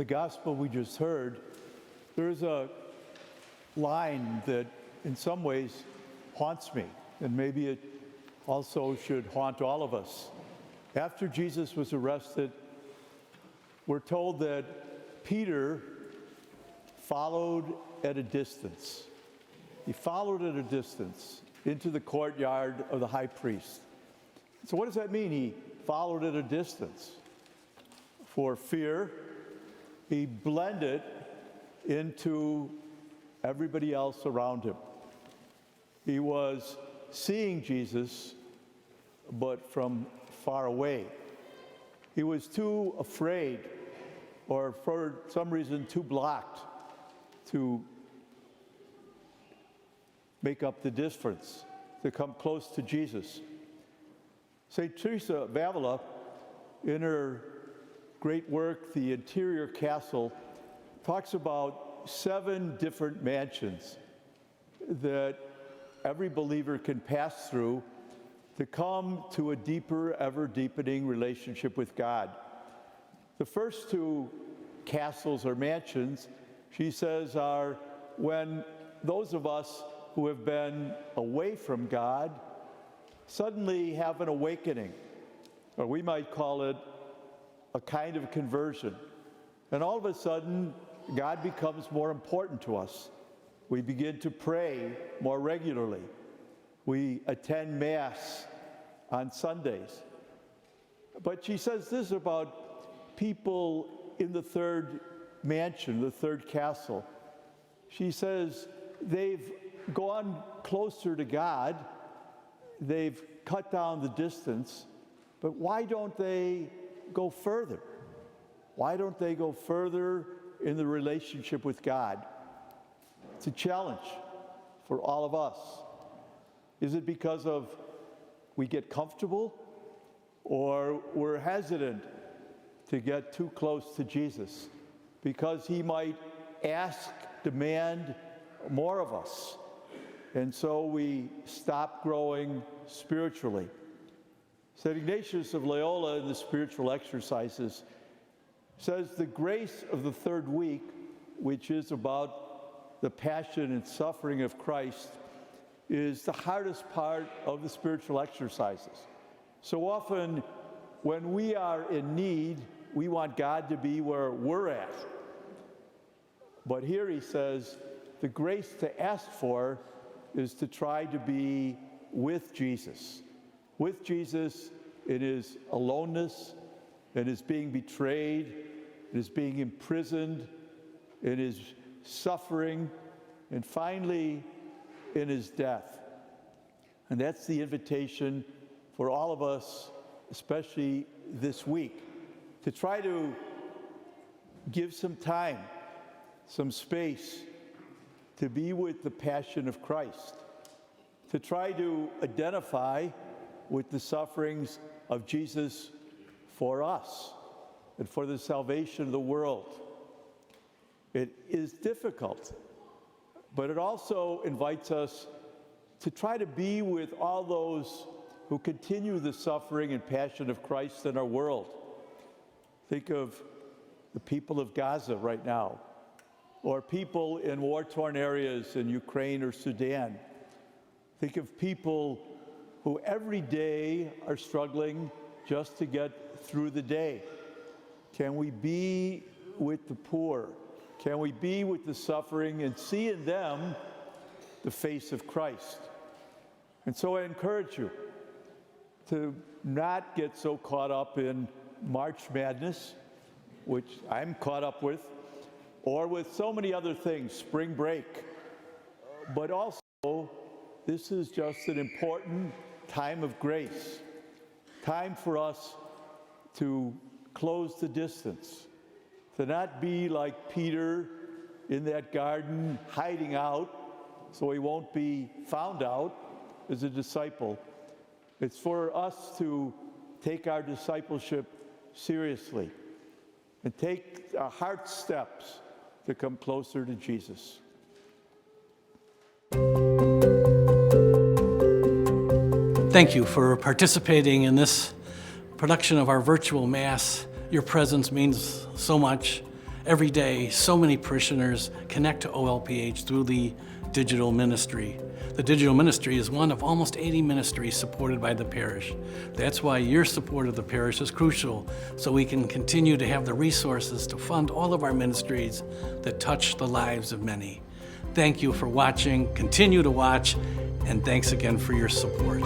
gospel we just heard, there's a line that in some ways haunts me, and maybe it also should haunt all of us. After Jesus was arrested, we're told that Peter followed at a distance. He followed at a distance into the courtyard of the high priest. So what does that mean? He followed at a distance. For fear, he blended into everybody else around him. He was seeing Jesus, but from far away. He was too afraid, or for some reason too blocked, to make up the difference, to come close to Jesus. St. Teresa of Avila, in her great work, The Interior Castle, talks about 7 different mansions that every believer can pass through to come to a deeper, ever-deepening relationship with God. The first 2 castles or mansions, she says, are when those of us who have been away from God suddenly have an awakening, or we might call it a kind of conversion. And all of a sudden, God becomes more important to us. We begin to pray more regularly. We attend Mass on Sundays. But she says this about people in the 3rd mansion, the 3rd castle. She says they've gone closer to God, they've cut down the distance, but why don't they go further? Why don't they go further in the relationship with God? It's a challenge for all of us. Is it because of we get comfortable, or we're hesitant to get too close to Jesus because he might ask, demand more of us, and so we stop growing spiritually? St. Ignatius of Loyola in the Spiritual Exercises says the grace of the 3rd week, which is about the passion and suffering of Christ, is the hardest part of the spiritual exercises. So often when we are in need, we want God to be where we're at. But here he says the grace to ask for is to try to be with Jesus. With Jesus in his aloneness, in his being betrayed, in his being imprisoned, in his suffering, and finally in his death. And that's the invitation for all of us, especially this week, to try to give some time, some space to be with the passion of Christ, to try to identify with the sufferings of Jesus for us and for the salvation of the world. It is difficult, but it also invites us to try to be with all those who continue the suffering and passion of Christ in our world. Think of the people of Gaza right now, or people in war-torn areas in Ukraine or Sudan. Think of people who every day are struggling just to get through the day. Can we be with the poor? Can we be with the suffering and see in them the face of Christ? And so I encourage you to not get so caught up in March Madness, which I'm caught up with, or with so many other things, spring break. But also, this is just an important time of grace, time for us to close the distance, to not be like Peter in that garden hiding out so he won't be found out as a disciple. It's for us to take our discipleship seriously and take our heart steps to come closer to Jesus. Thank you for participating in this production of our virtual Mass. Your presence means so much, Every day, so many parishioners connect to OLPH through the digital ministry. The digital ministry is one of almost 80 ministries supported by the parish. That's why your support of the parish is crucial, so we can continue to have the resources to fund all of our ministries that touch the lives of many. Thank you for watching, continue to watch, and thanks again for your support.